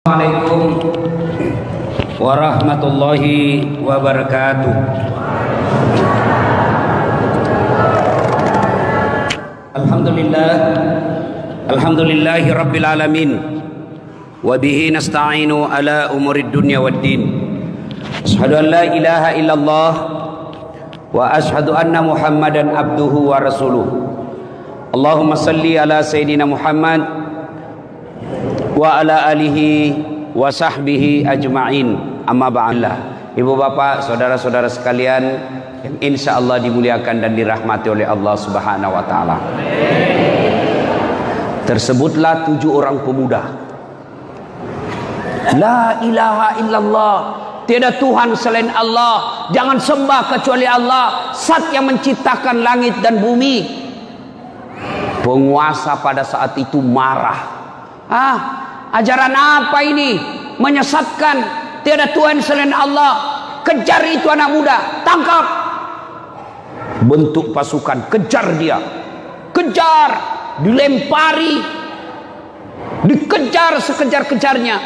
Assalamualaikum warahmatullahi wabarakatuh. Alhamdulillahi rabbil alamin. Wa bihi nasta'inu ala umurid dunya waddin. Asyhadu an la ilaha illallah wa asyhadu anna Muhammadan abduhu wa rasuluh. Allahumma salli ala sayyidina Muhammad wa ala alihi wa sahbihi ajma'in, amma ba'ala. Ibu bapak, saudara-saudara sekalian yang insya Allah dimuliakan dan dirahmati oleh Allah subhanahu wa ta'ala, tersebutlah 7 orang pemuda. La ilaha illallah, tiada Tuhan selain Allah, jangan sembah kecuali Allah, Zat yang menciptakan langit dan bumi. Penguasa pada saat itu marah. Ajaran apa ini? Menyesatkan, tiada Tuhan selain Allah. Kejar itu anak muda, tangkap. Bentuk pasukan, kejar dia. Kejar, dilempari, dikejar sekejar-kejarnya,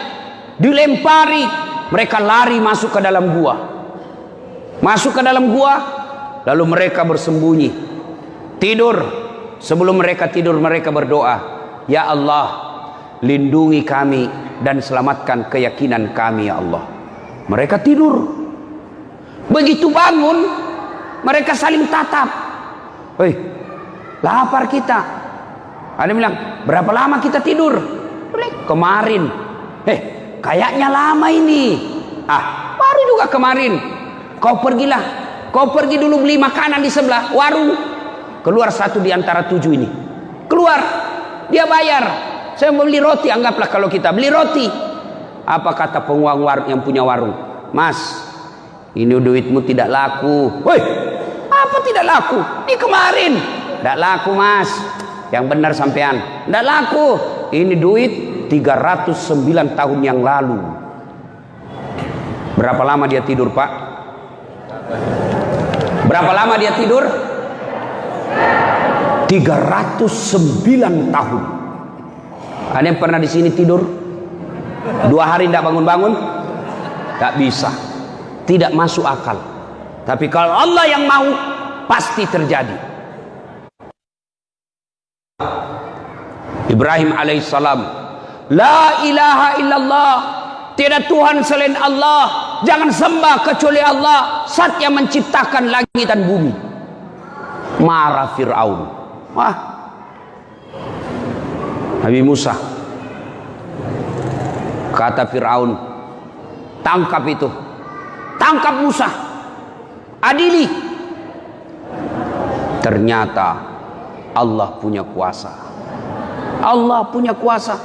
dilempari. Mereka lari masuk ke dalam gua. Masuk ke dalam gua, lalu mereka bersembunyi. Tidur. Sebelum mereka tidur, mereka berdoa, ya Allah, lindungi kami dan selamatkan keyakinan kami ya Allah. Mereka tidur. Begitu bangun, mereka saling tatap. Hei, lapar kita. Ada yang bilang, berapa lama kita tidur? Kemarin. Kayaknya lama ini. Baru juga kemarin. Kau pergilah. Kau pergi dulu beli makanan di sebelah warung. Keluar satu di antara 7 ini. Keluar. Dia bayar. Saya mau beli roti, anggaplah kalau kita beli roti. Apa kata penguang warung yang punya warung? Mas, ini duitmu tidak laku. Woi, apa tidak laku? Ini kemarin. Tidak laku mas. Yang benar sampean. Tidak laku. Ini duit 309 tahun yang lalu. Berapa lama dia tidur pak? Berapa lama dia tidur? 309 tahun. Ada yang pernah di sini tidur 2 hari tidak bangun-bangun? Tak bisa, tidak masuk akal. Tapi kalau Allah yang mau, pasti terjadi. Ibrahim alaihissalam, la ilaha illallah, tiada Tuhan selain Allah, jangan sembah kecuali Allah, Zat yang menciptakan langit dan bumi. Marah Fir'aun. Nabi Musa, kata Fir'aun, tangkap itu, tangkap Musa, adili. Ternyata Allah punya kuasa. Allah punya kuasa.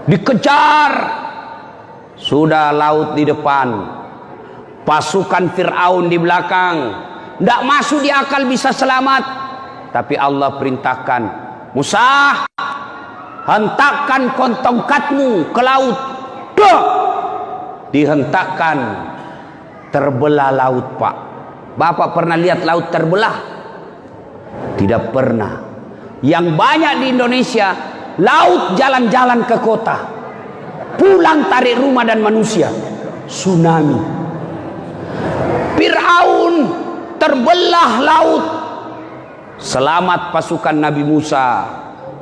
Dikejar, sudah laut di depan, pasukan Fir'aun di belakang, tidak masuk di akal bisa selamat. Tapi Allah perintahkan, Musa, hentakkan tongkatmu ke laut. Dihentakkan, terbelah laut pak. Bapak pernah lihat laut terbelah? Tidak pernah. Yang banyak di Indonesia, laut jalan-jalan ke kota, pulang tarik rumah dan manusia. Tsunami. Fir'aun terbelah laut. Selamat pasukan Nabi Musa.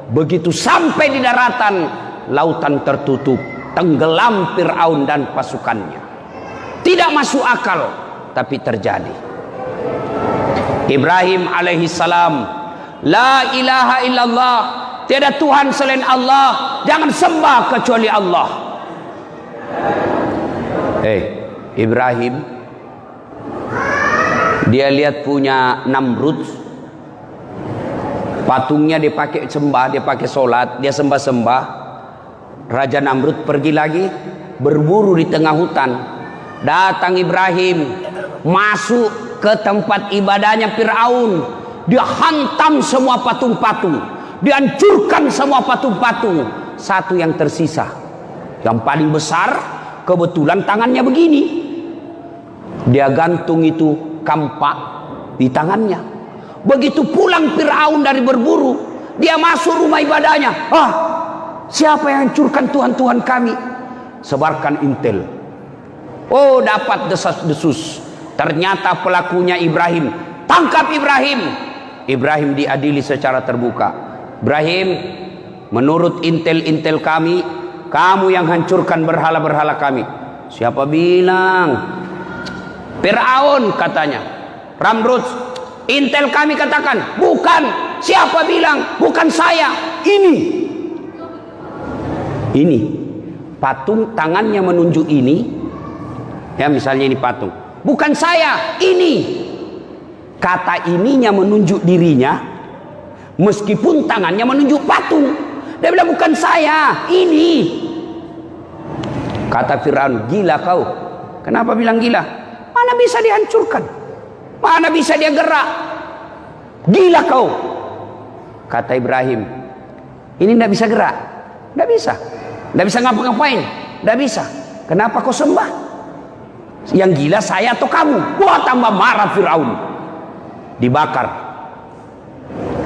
Begitu sampai di daratan, lautan tertutup, tenggelam Fir'aun dan pasukannya. Tidak masuk akal, tapi terjadi. Ibrahim alaihissalam, la ilaha illallah, tiada Tuhan selain Allah, jangan sembah kecuali Allah. Ibrahim, dia lihat punya Namrud, patungnya dia pakai sembah, dia pakai sholat, dia sembah-sembah. Raja Namrud pergi lagi, berburu di tengah hutan. Datang Ibrahim, masuk ke tempat ibadahnya Fir'aun. Dia hantam semua patung-patung, dihancurkan semua patung-patung. Satu yang tersisa, yang paling besar, kebetulan tangannya begini. Dia gantung itu kampak di tangannya. Begitu pulang Fir'aun dari berburu, dia masuk rumah ibadahnya. Siapa yang hancurkan Tuhan-Tuhan kami? sebarkan intel. Oh, dapat desas-desus. Ternyata pelakunya Ibrahim. Tangkap Ibrahim. Ibrahim diadili secara terbuka. Ibrahim, menurut intel-intel kami, kamu yang hancurkan berhala-berhala kami. Siapa bilang? Fir'aun katanya. Ramrud, intel kami katakan, bukan. Siapa bilang? Bukan saya. Ini patung tangannya menunjuk ini. Ya, misalnya ini patung. Bukan saya, ini. Kata ininya menunjuk dirinya, meskipun tangannya menunjuk patung. Dia bilang bukan saya, ini. Kata Fir'aun, gila kau. Kenapa bilang gila? Mana bisa dihancurkan? Mana bisa dia gerak? Gila kau. Kata Ibrahim, ini tidak bisa gerak. Tidak bisa. Tidak bisa ngapa-ngapain. Tidak bisa. Kenapa kau sembah? Yang gila saya atau kamu? Wah, tambah marah Fir'aun. Dibakar,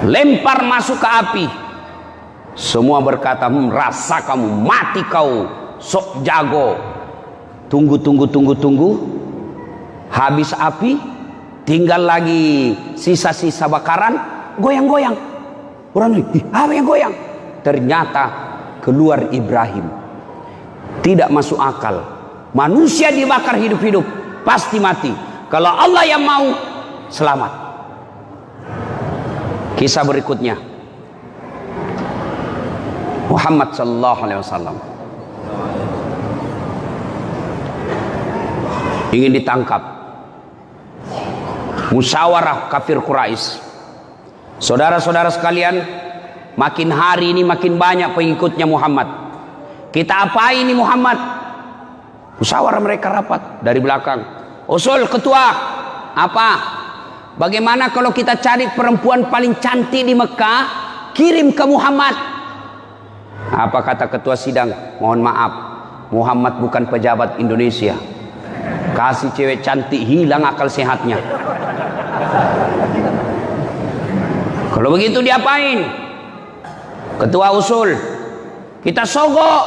lempar masuk ke api. Semua berkata, rasa kamu, mati kau, sok jago. Tunggu. Habis api, tinggal lagi sisa-sisa bakaran, goyang-goyang. Orang ini, apa yang goyang? Ternyata keluar Ibrahim. Tidak masuk akal. Manusia dibakar hidup-hidup pasti mati. Kalau Allah yang mau, selamat. Kisah berikutnya, Muhammad sallallahu alaihi wasallam ingin ditangkap. Musyawarah kafir Quraisy. Saudara-saudara sekalian, makin hari ini makin banyak pengikutnya Muhammad. Kita apa ini Muhammad? Musyawarah mereka rapat dari belakang. Usul ketua, apa? Bagaimana kalau kita cari perempuan paling cantik di Mekah, kirim ke Muhammad? Apa kata ketua sidang? Mohon maaf, Muhammad bukan pejabat Indonesia. Kasih cewek cantik, hilang akal sehatnya. Kalau begitu diapain? Ketua usul, kita sogok,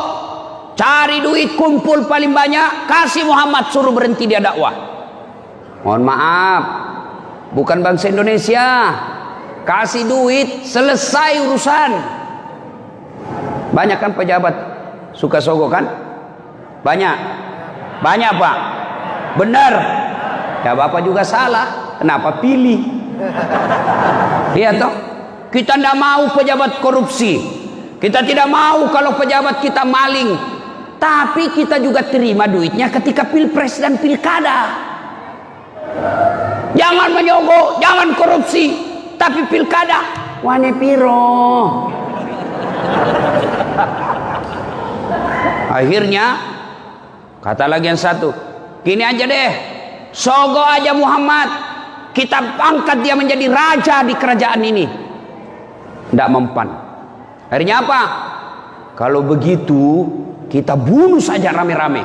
cari duit, kumpul paling banyak, kasih Muhammad, suruh berhenti dia dakwah. Mohon maaf, bukan bangsa Indonesia. Kasih duit, selesai urusan. Banyak kan pejabat suka sogok kan? Banyak Pak. Benar. Ya Bapak juga salah. Kenapa pilih? Iya toh? Kita tidak mau pejabat korupsi. Kita tidak mau kalau pejabat kita maling. Tapi kita juga terima duitnya ketika pilpres dan pilkada. Jangan menyogok, jangan korupsi, tapi pilkada wane piro. Akhirnya kata lagi yang satu, gini aja deh, sogok aja Muhammad, kita angkat dia menjadi raja di kerajaan ini. Tidak mempan. Akhirnya apa? Kalau begitu kita bunuh saja rame-rame.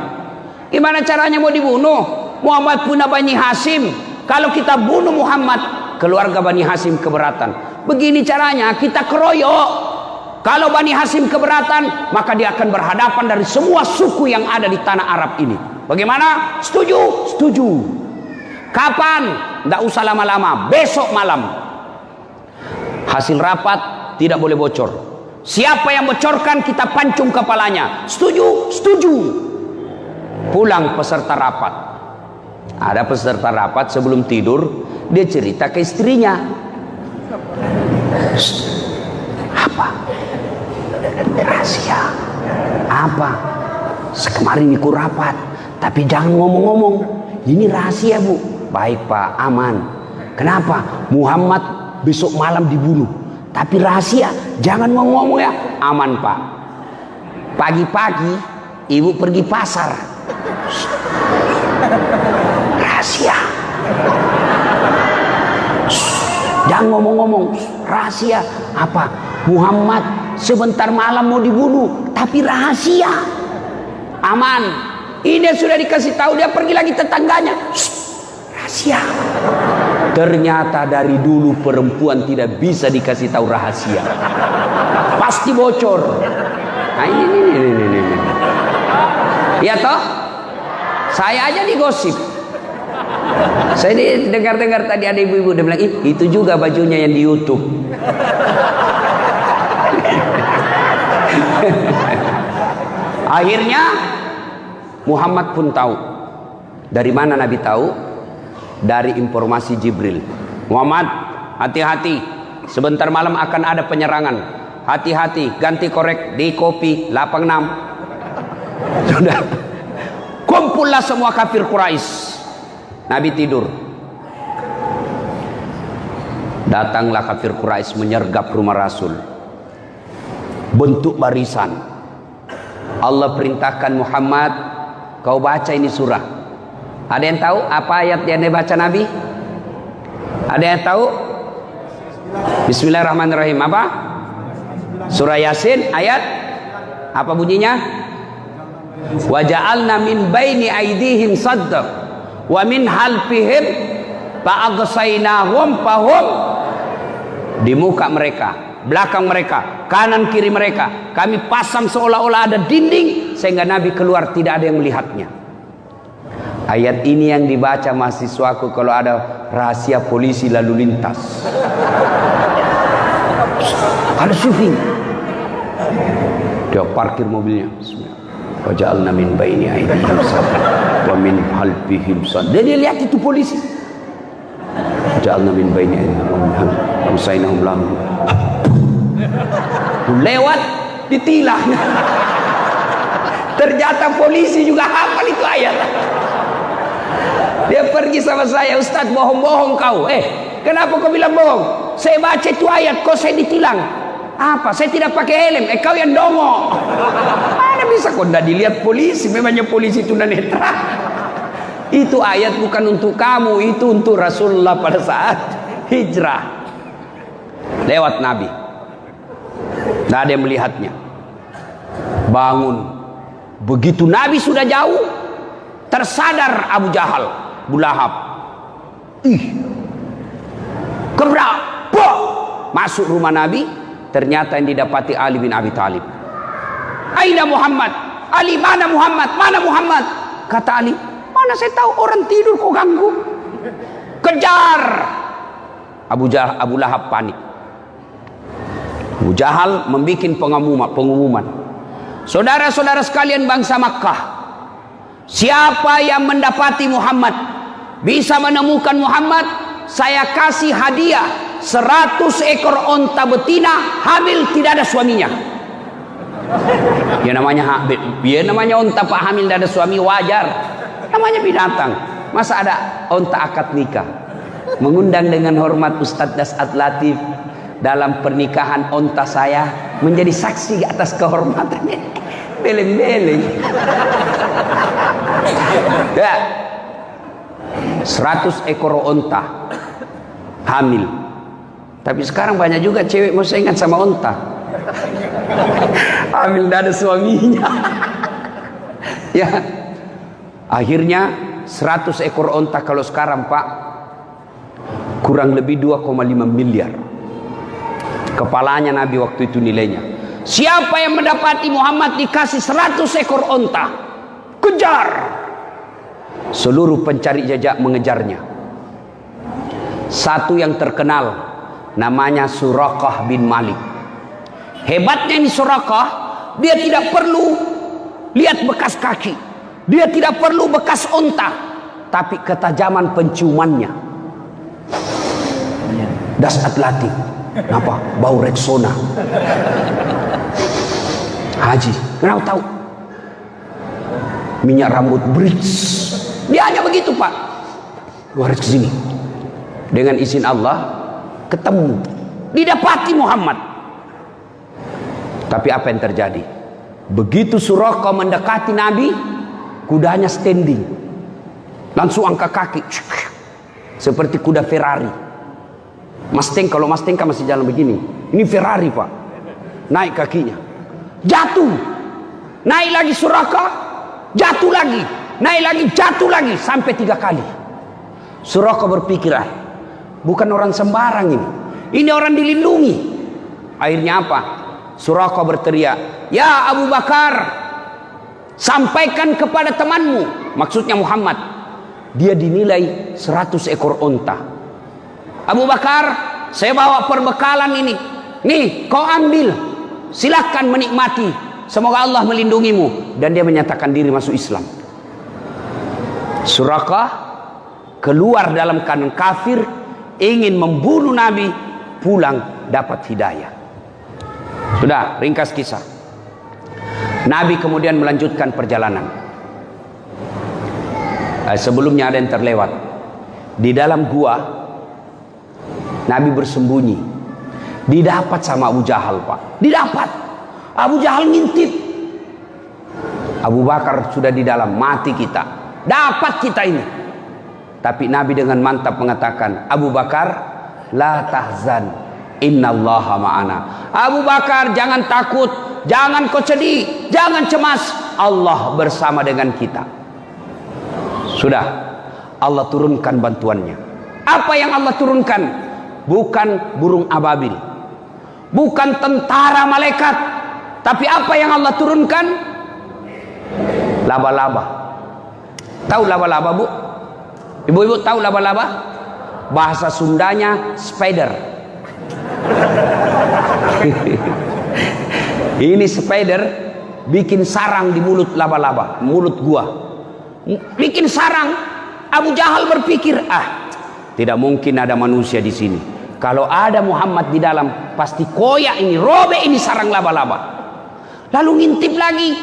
Gimana caranya mau dibunuh? Muhammad punya Bani Hashim. Kalau kita bunuh Muhammad, keluarga Bani Hashim keberatan. Begini caranya, kita keroyok. Kalau Bani Hashim keberatan, maka dia akan berhadapan dari semua suku yang ada di tanah Arab ini. Bagaimana? Setuju? Setuju. Kapan? Tidak usah lama-lama, besok malam. Hasil rapat tidak boleh bocor. Siapa yang bocorkan, kita pancung kepalanya. Setuju? Setuju. Pulang peserta rapat. Ada peserta rapat sebelum tidur, dia cerita ke istrinya. Apa? Rahasia. Apa? Kemarin ikut rapat, tapi jangan ngomong-ngomong. Ini rahasia Bu. Baik Pak, aman. Kenapa? Muhammad besok malam dibunuh. Tapi rahasia, jangan ngomong-ngomong ya. Aman Pak. Pagi-pagi ibu pergi pasar. Rahasia. Jangan ngomong-ngomong. Rahasia. Apa? Muhammad sebentar malam mau dibunuh, tapi rahasia. Aman. Ini sudah dikasih tahu, dia pergi lagi tetangganya. Rahasia. Ternyata dari dulu perempuan tidak bisa dikasih tahu rahasia. Pasti bocor. Nah ini. Ya toh? Saya aja digosip. Saya dengar-dengar tadi ada ibu-ibu dia bilang, itu juga bajunya yang di YouTube. Akhirnya Muhammad pun tahu. Dari mana Nabi tahu? Dari informasi Jibril. Muhammad, hati-hati, sebentar malam akan ada penyerangan. Hati-hati, ganti korek di kopi 86. Sudah. Kumpullah semua kafir Quraisy. Nabi tidur. Datanglah kafir Quraisy menyergap rumah Rasul. Bentuk barisan. Allah perintahkan Muhammad, kau baca ini surah. Ada yang tahu apa ayat yang dibaca Nabi? Ada yang tahu? Bismillahirrahmanirrahim. Apa? Surah Yasin ayat apa bunyinya? Wa ja'alna min baini aydihim sadda wa min halfihim fa'aghsaynahum fahum. Di muka mereka, belakang mereka, kanan kiri mereka, kami pasang seolah-olah ada dinding sehingga Nabi keluar tidak ada yang melihatnya. Ayat ini yang dibaca mahasiswaku kalau ada rahasia polisi lalu lintas. Ada syuting. Dia parkir mobilnya. Wa ja'alna min baini aydihim sadda wa min halfihim sadda. Dia lihat itu polisi. Ja'alna min baini aydihim wa min halfihim lahum. Lewat ditilang. Ternyata polisi juga hafal itu ayat. Dia pergi sama saya, Ustaz, bohong-bohong kau. Kenapa kau bilang bohong? Saya baca itu ayat, kok saya ditilang. Apa? Saya tidak pakai helm. Kau yang dongo. Mana bisa kau tidak dilihat polisi? Memangnya polisi itu netra. Itu ayat bukan untuk kamu, itu untuk Rasulullah pada saat hijrah. Lewat Nabi. Tidak ada yang melihatnya. Bangun. Begitu Nabi sudah jauh, tersadar Abu Jahal, Abu Lahab. Kebrak. Masuk rumah Nabi. Ternyata yang didapati Ali bin Abi Thalib. Aina Muhammad? Ali, mana Muhammad? Mana Muhammad? Kata Ali, mana saya tahu, orang tidur kok ganggu. Kejar. Abu Lahab panik. Abu Jahal membuat pengumuman. Saudara-saudara sekalian bangsa Makkah, siapa yang mendapati Muhammad, bisa menemukan Muhammad, saya kasih hadiah 100 ekor onta betina hamil tidak ada suaminya. Ya namanya onta pak hamil tidak ada suami wajar. Namanya binatang. Masa ada onta akad nikah? Mengundang dengan hormat Ustadz Dasat Latif dalam pernikahan onta saya menjadi saksi atas kehormatannya. Beleng-beleng. Ya. 100 ekor onta hamil. Tapi sekarang banyak juga cewek mau saingan sama onta. Hamil tidak ada suaminya. Ya. Akhirnya 100 ekor onta kalau sekarang Pak kurang lebih 2,5 miliar. Kepalanya Nabi waktu itu nilainya. Siapa yang mendapati Muhammad dikasih 100 ekor onta, kejar. Seluruh pencari jejak mengejarnya. Satu yang terkenal namanya Suraqah bin Malik. Hebatnya ini Suraqah, dia tidak perlu lihat bekas kaki, dia tidak perlu bekas onta, tapi ketajaman penciumannya. Dasat Latif. Kenapa? Bau Rexona. Haji, kenapa tahu? Minyak rambut Brits. Dia hanya begitu Pak. Waris ke sini. Dengan izin Allah ketemu, didapati Muhammad. Tapi apa yang terjadi? Begitu Suraqah mendekati Nabi, kudanya standing, langsung angkat kaki, seperti kuda Ferrari. Mustang, kalau Mustang kan masih jalan begini. Ini Ferrari Pak. Naik kakinya, jatuh, naik lagi Suraqah, jatuh lagi, naik lagi, jatuh lagi, sampai 3 kali. Suraqah berpikir, bukan orang sembarang ini orang dilindungi. Akhirnya apa? Suraqah berteriak, ya Abu Bakar, Sampaikan kepada temanmu, maksudnya Muhammad. Dia dinilai 100 ekor onta. Abu Bakar, saya bawa perbekalan ini. Nih, kau ambil. Silahkan menikmati. Semoga Allah melindungimu. Dan dia menyatakan diri masuk Islam. Suraqah keluar dalam keadaan kafir, ingin membunuh Nabi, pulang dapat hidayah. Sudah, ringkas kisah. Nabi kemudian melanjutkan perjalanan. Sebelumnya ada yang terlewat. Di dalam gua Nabi bersembunyi. Didapat sama Abu Jahal, Pak. Didapat. Abu Jahal ngintip. Abu Bakar sudah di dalam, mati kita. Dapat kita ini. Tapi Nabi dengan mantap mengatakan, Abu Bakar, la tahzan, innallaha ma'ana. Abu Bakar, jangan takut, jangan kau sedih, jangan cemas. Allah bersama dengan kita. Sudah, Allah turunkan bantuannya. Apa yang Allah turunkan? Bukan burung ababil, bukan tentara malaikat, tapi apa yang Allah turunkan? Laba-laba. Tahu laba-laba, Bu? Ibu-ibu tahu laba-laba? Bahasa Sundanya spider. Ini spider bikin sarang di mulut laba-laba, mulut gua. Bikin sarang. Abu Jahal berpikir, tidak mungkin ada manusia di sini. Kalau ada Muhammad di dalam, pasti koyak ini, robek ini sarang laba-laba. Lalu ngintip lagi,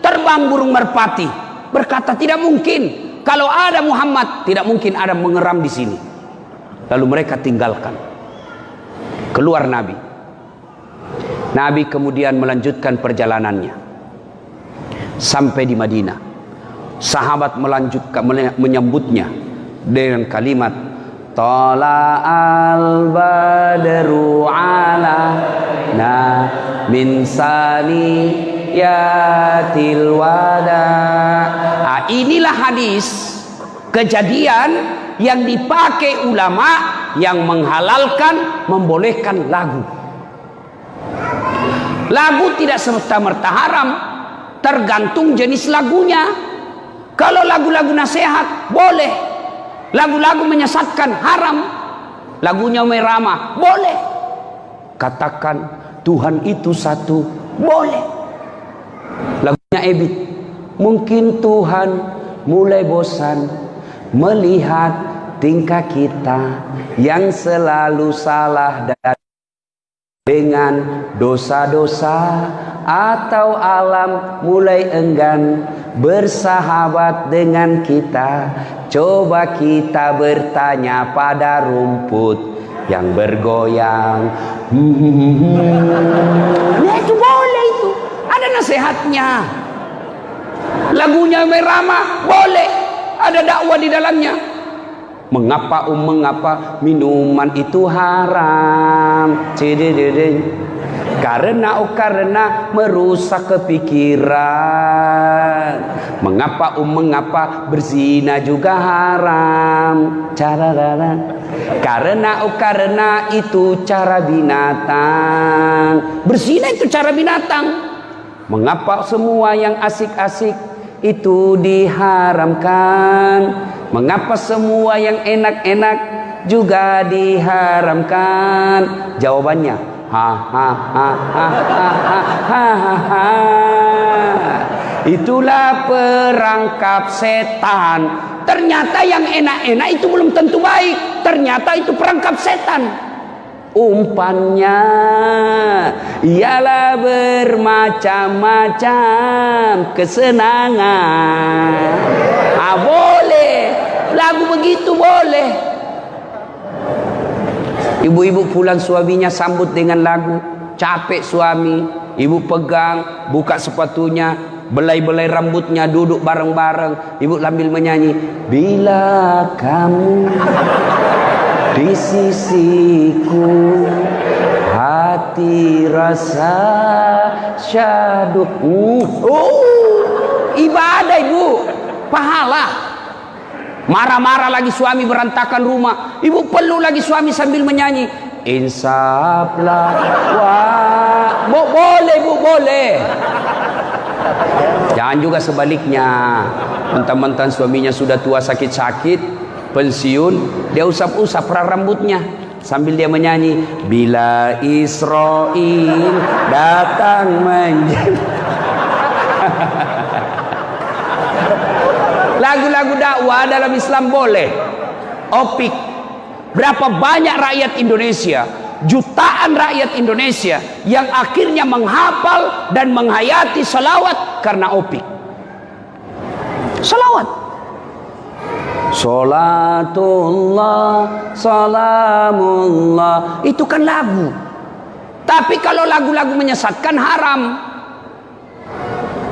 terbang burung merpati, berkata tidak mungkin. Kalau ada Muhammad, tidak mungkin ada mengeram di sini. Lalu mereka tinggalkan. Keluar Nabi. Nabi kemudian melanjutkan perjalanannya sampai di Madinah. Sahabat melanjutkan menyambutnya dengan kalimat Tala'al badru alana min saniyatil wada. Inilah hadis kejadian yang dipakai ulama yang menghalalkan, membolehkan lagu. Lagu tidak serta-merta haram, tergantung jenis lagunya. Kalau lagu-lagu nasihat boleh, lagu-lagu menyesatkan haram, lagunya meramah boleh. Katakan Tuhan itu satu boleh. Lagunya Ebit, mungkin Tuhan mulai bosan melihat tingkah kita yang selalu salah dan dengan dosa-dosa, atau alam mulai enggan bersahabat dengan kita. Coba kita bertanya pada rumput yang bergoyang. Nah, itu boleh, itu ada nasihatnya. Lagunya meramah boleh, ada dakwah di dalamnya. Mengapa mengapa minuman itu haram? Karena merusak kepikiran. Mengapa berzina juga haram? Karena itu cara binatang. Berzina itu cara binatang. Mengapa semua yang asik-asik itu diharamkan? Mengapa semua yang enak-enak juga diharamkan? Jawabannya, itulah perangkap setan. Ternyata yang enak-enak itu belum tentu baik. Ternyata itu perangkap setan. Umpannya ialah bermacam-macam kesenangan. Boleh lagu begitu, boleh. Ibu-ibu pulang suaminya sambut dengan lagu. Capek suami, ibu pegang, buka sepatunya, belai-belai rambutnya, duduk bareng-bareng. Ibu sambil menyanyi, bila kamu di sisiku, hati rasa syahdu. Ibadah, ibu, pahala. Marah-marah lagi suami, berantakan rumah, ibu peluk lagi suami sambil menyanyi, insaflah. Wah, boleh, bu, boleh. Jangan juga sebaliknya, mentang-mentang suaminya sudah tua sakit-sakit, pensiun, dia usap-usap rambutnya sambil dia menyanyi, bila Israel datang Lagu-lagu dakwah dalam Islam boleh. Opik. Berapa banyak rakyat Indonesia, jutaan rakyat Indonesia yang akhirnya menghafal dan menghayati salawat karena opik. Salawat. Salatullah, salamullah. Itu kan lagu. Tapi kalau lagu-lagu menyesatkan haram.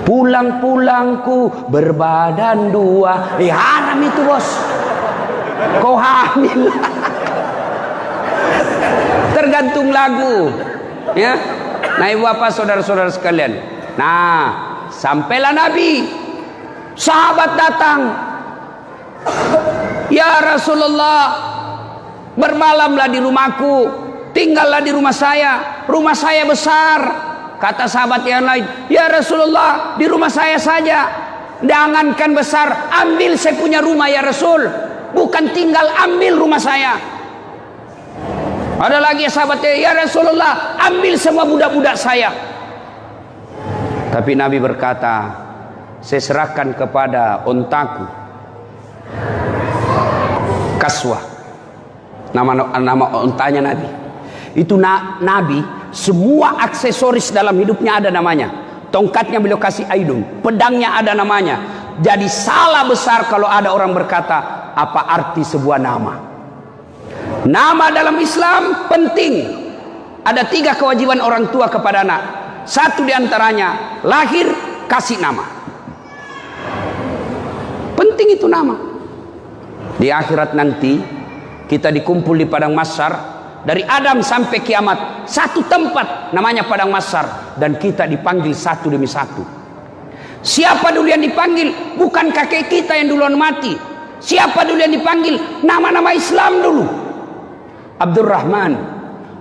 Pulang-pulangku berbadan dua. Haram itu, bos. Kau hamil. Tergantung lagu. Ya. Nah, ibu bapak saudara-saudara sekalian. Nah, sampailah Nabi. Sahabat datang. Ya Rasulullah, bermalamlah di rumahku. Tinggallah di rumah saya. Rumah saya besar. Kata sahabat yang lain, ya Rasulullah, di rumah saya saja. Jangankan besar, ambil saya punya rumah ya Rasul. Bukan tinggal, ambil rumah saya. Ada lagi sahabatnya, ya Rasulullah, ambil semua budak-budak saya. Tapi Nabi berkata, saya serahkan kepada ontaku. Kaswah. Nama ontanya Nabi. Itu Nabi. Semua aksesoris dalam hidupnya ada namanya. Tongkatnya beliau kasih aidum, pedangnya ada namanya. Jadi salah besar kalau ada orang berkata, apa arti sebuah nama? Nama dalam Islam penting. Ada 3 kewajiban orang tua kepada anak. Satu diantaranya, lahir kasih nama. Penting itu nama. Di akhirat nanti kita dikumpul di padang mahsyar. Dari Adam sampai kiamat, satu tempat namanya padang mahsyar, dan kita dipanggil satu demi satu. Siapa dulu yang dipanggil? Bukan kakek kita yang duluan mati. Siapa dulu yang dipanggil? Nama-nama Islam dulu. Abdurrahman,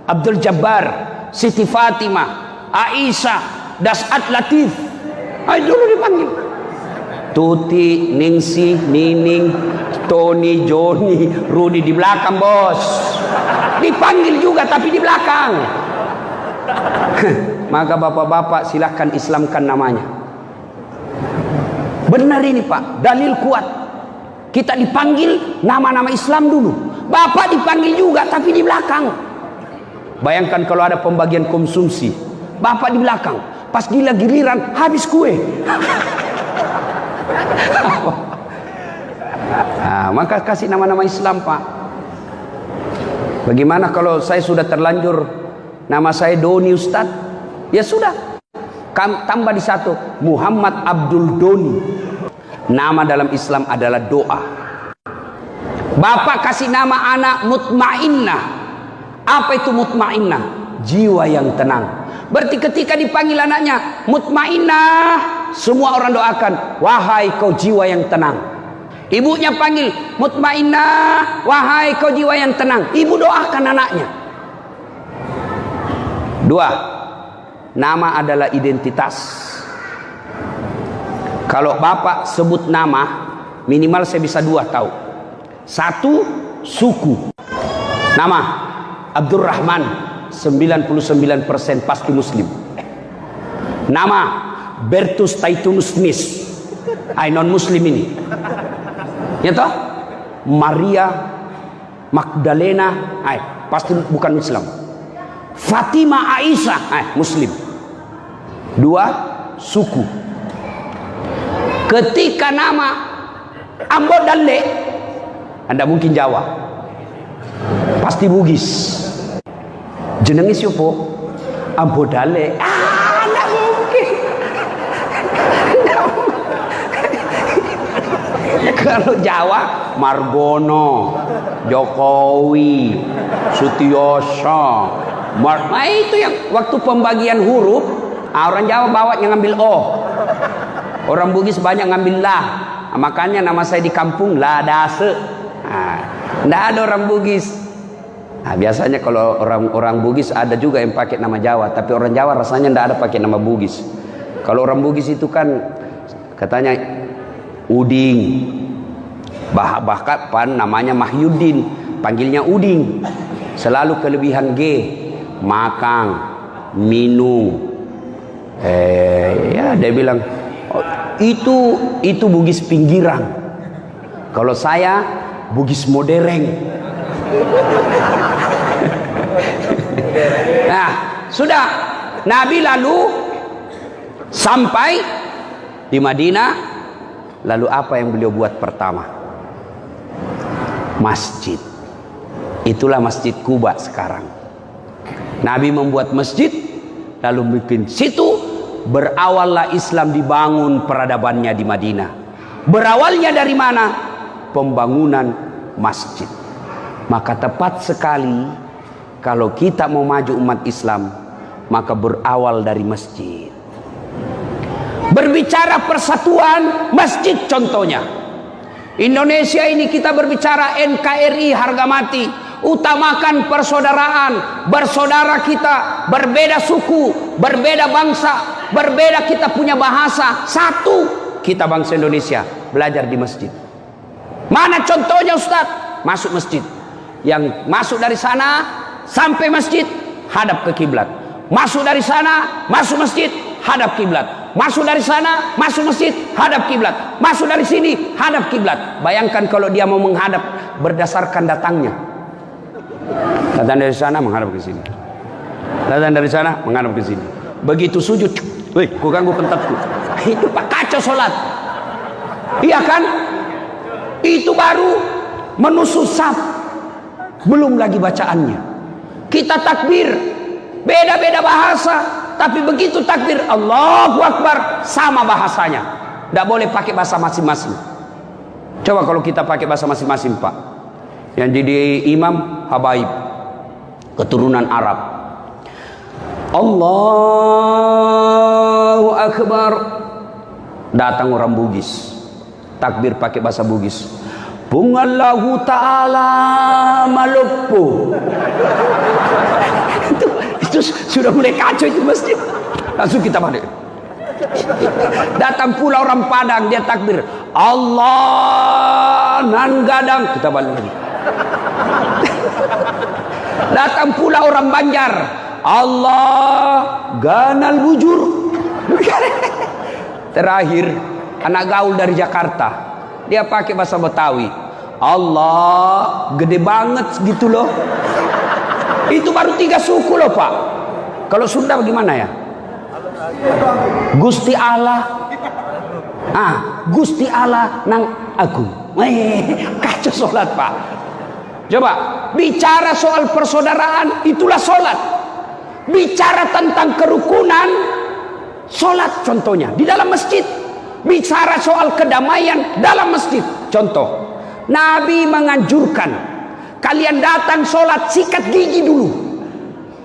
Abdul Jabbar, Siti Fatimah, Aisyah, Das'at Latif. Dulu dipanggil. Tuti, Ningsi, Nining, Tony, Joni, Rudi di belakang, bos. Dipanggil juga tapi di belakang. Maka bapak-bapak silahkan islamkan namanya. Benar ini pak, dalil kuat. Kita dipanggil nama-nama Islam dulu. Bapak dipanggil juga tapi di belakang. Bayangkan kalau ada pembagian konsumsi, bapak di belakang. Pas giliran habis kue. Nah, maka kasih nama-nama Islam pak. Bagaimana kalau saya sudah terlanjur nama saya Doni Ustadz? Ya sudah, tambah di satu, Muhammad Abdul Doni. Nama dalam Islam adalah doa. Bapak kasih nama anak Mutmainnah. Apa itu Mutmainnah? Jiwa yang tenang. Berarti ketika dipanggil anaknya Mutmainnah, semua orang doakan, wahai kau jiwa yang tenang. Ibunya panggil Mutmainnah, wahai kau jiwa yang tenang. Ibu doakan anaknya. 2. Nama adalah identitas. Kalau bapak sebut nama, minimal saya bisa 2 tahu. 1, suku. Nama Abdurrahman, 99% pasti muslim. Nama Bertus Taitunus Smith, non muslim ini. Ya toh? Maria Magdalena, pasti bukan Islam. Fatimah Aisyah, muslim. 2, suku. Ketika nama Ambo Dalle, Anda mungkin Jawa, pasti Bugis. Jenenge siapa? Ambo Dalle. Nggak mungkin. Kalau Jawa, Margono, Jokowi, Sutioso, nah itu yang waktu pembagian huruf, orang Jawa bawa yang ngambil O, orang Bugis banyak ngambil La. Makanya nama saya di kampung Ladase. Nggak ada orang Bugis. Biasanya kalau orang Bugis ada juga yang pakai nama Jawa, tapi orang Jawa rasanya nggak ada pakai nama Bugis. Kalau orang Bugis itu kan katanya uding. Bahkan namanya Mahyudin, panggilnya uding. Selalu kelebihan G, makan, minum. Ya dia bilang oh, itu Bugis pinggiran. Kalau saya Bugis modern. Nah, sudah Nabi lalu sampai di Madinah, lalu apa yang beliau buat pertama? Masjid. Itulah Masjid Quba sekarang. Nabi membuat masjid, lalu bikin situ, berawallah Islam dibangun peradabannya di Madinah. Berawalnya dari mana? Pembangunan masjid. Maka tepat sekali kalau kita mau maju umat Islam, maka berawal dari masjid. Berbicara persatuan, masjid contohnya. Indonesia ini kita berbicara NKRI harga mati. Utamakan persaudaraan, bersaudara kita, berbeda suku, berbeda bangsa, berbeda kita punya bahasa, satu kita bangsa Indonesia, belajar di masjid. Mana contohnya Ustadz? Masuk masjid. Yang masuk dari sana sampai masjid hadap ke kiblat. Masuk dari sana, masuk masjid, hadap kiblat. Masuk dari sana, masuk masjid, hadap kiblat. Masuk dari sini, hadap kiblat. Bayangkan kalau dia mau menghadap berdasarkan datangnya. Datang dari sana menghadap ke sini. Datang dari sana menghadap ke sini. Begitu sujud, wih, ku ganggu pentatku. Itu Pak kacau sholat. Iya kan? Itu baru menusuk saf. Belum lagi bacaannya. Kita takbir, beda-beda bahasa, tapi begitu takbir Allahu Akbar sama bahasanya. Tidak boleh pakai bahasa masing-masing. Coba kalau kita pakai bahasa masing-masing, Pak. Yang jadi imam Habaib, keturunan Arab. Allahu Akbar. Datang orang Bugis, takbir pakai bahasa Bugis. Bungallahu ta'ala malupu. itu sudah mulai kacau itu masjid. Langsung kita balik. Datang pula orang Padang, dia takbir Allah nan gadang, kita balik lagi. Datang pula orang Banjar, Allah ganal bujur. Terakhir anak gaul dari Jakarta, dia pakai bahasa Betawi, Allah gede banget gitu loh. Itu baru 3 suku loh Pak. Kalau Sunda bagaimana ya? Gusti Allah. Gusti Allah nang agung. Kacau sholat Pak. Coba bicara soal persaudaraan, itulah sholat. Bicara tentang kerukunan, sholat contohnya di dalam masjid. Bicara soal kedamaian dalam masjid, contoh Nabi menganjurkan kalian datang sholat sikat gigi dulu,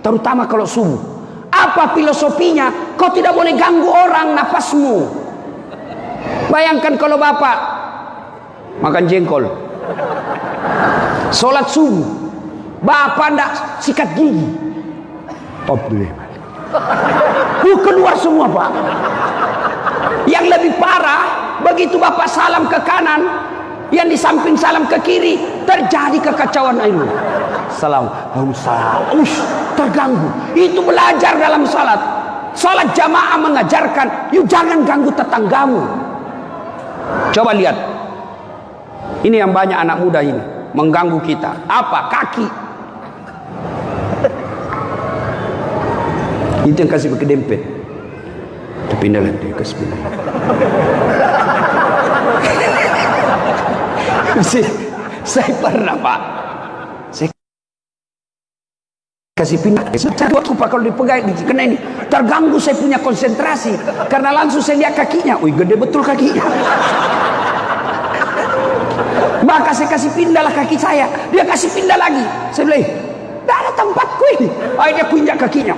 terutama kalau subuh. Apa filosofinya? Kau tidak boleh ganggu orang napasmu. Bayangkan kalau bapak makan jengkol, sholat subuh, bapak ndak sikat gigi, top dulu. Keluar semua Pak. Yang lebih parah, begitu bapak salam ke kanan, yang di samping salam ke kiri, terjadi kekacauan itu. Salam, terganggu. Itu belajar dalam salat. Salat jamaah mengajarkan, yuk jangan ganggu tetanggamu. Coba lihat, ini yang banyak anak muda ini mengganggu kita. Apa? Kaki. Itu yang kasih pakai dempet. Pindah nanti ke sebelah. Saya pernah Pak, saya kasih pindah. Satu aku Pak kalau dipegang kena ini terganggu, saya punya konsentrasi karena langsung saya lihat kakinya. Wih gede betul kakinya. Maka saya kasih pindah lah kaki saya. Dia kasih pindah lagi. Saya bilang, tidak ada tempatku ini. Dia pinjak kakinya.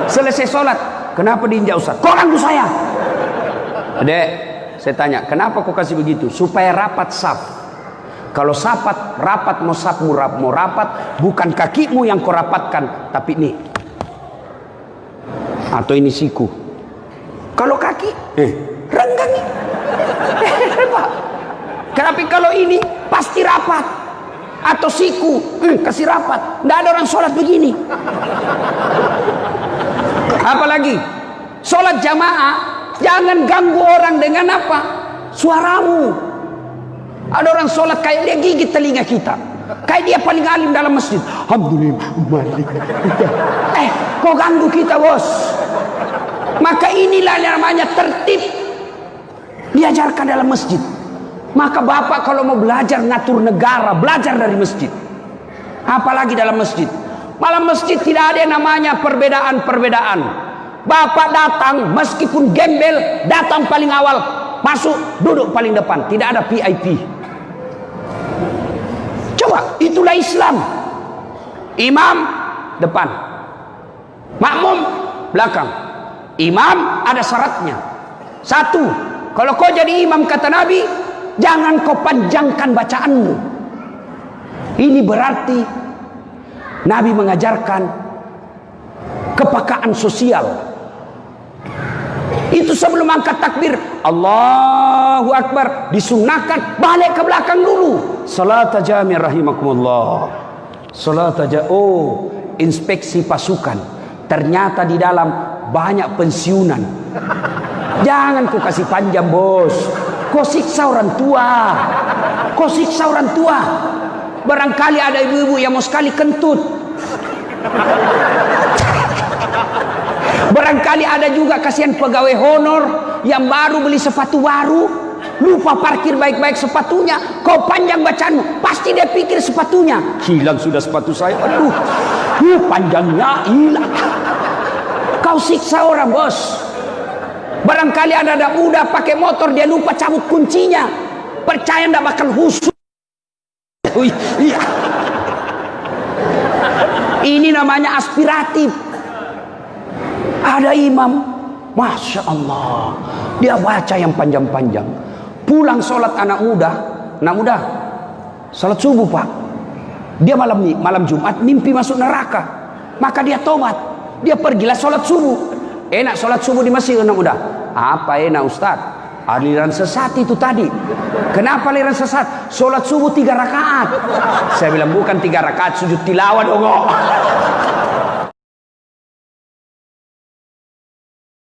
Selesai sholat. Kenapa diinjak Ustaz? Kok ganggu saya? Dek, saya tanya, kenapa kau kasih begitu? Supaya rapat saf. Kalau sapat rapat, mau saf mau rapat, bukan kakimu yang kau rapatkan, tapi ini. Atau ini siku. Kalau kaki, renggang. Pak. Tapi kalau ini pasti rapat. Atau siku, kasih rapat. Nggak ada orang sholat begini. Apalagi sholat jamaah, jangan ganggu orang dengan apa? Suaramu. Ada orang sholat kayak dia gigit telinga kita. Kayak dia paling alim dalam masjid. Alhamdulillah. Kau ganggu kita, bos. Maka inilah yang namanya tertib. Diajarkan dalam masjid. Maka bapak kalau mau belajar ngatur negara, belajar dari masjid. Apalagi dalam masjid. Malam masjid tidak ada yang namanya perbedaan-perbedaan. Bapak datang meskipun gembel, datang paling awal, masuk duduk paling depan. Tidak ada VIP. Coba, itulah Islam. Imam depan, makmum belakang. Imam ada syaratnya. Satu, kalau kau jadi imam kata Nabi, jangan kau panjangkan bacaanmu. Ini berarti Nabi mengajarkan kepekaan sosial. Itu sebelum angkat takbir, Allahu Akbar, disunahkan balik ke belakang dulu. Salat jami' rahimakumullah. Salat inspeksi pasukan. Ternyata di dalam banyak pensiunan. Jangan kau kasih panjang, bos. Kau siksa orang tua. Kau siksa orang tua. Barangkali ada ibu-ibu yang mau sekali kentut. Barangkali ada juga kasihan pegawai honor yang baru beli sepatu baru, lupa parkir baik-baik sepatunya. Kau panjang bacaanmu, pasti dia pikir sepatunya hilang. Sudah sepatu saya, aduh, panjangnya hilang. Kau siksa orang, bos. Barangkali ada anak muda pakai motor, dia lupa cabut kuncinya. Percaya ndak bakal husuk. Iya. Ini namanya aspiratif. Ada imam, Masya Allah, dia baca yang panjang-panjang. Pulang sholat anak muda, sholat subuh pak. Dia malam Jumat mimpi masuk neraka. Maka dia tobat, dia pergilah sholat subuh. Enak sholat subuh di masjid anak muda. Apa enak Ustaz? Aliran sesat itu tadi. Kenapa aliran sesat? Sholat subuh 3 rakaat. Saya bilang bukan 3 rakaat sujud tilawah dong.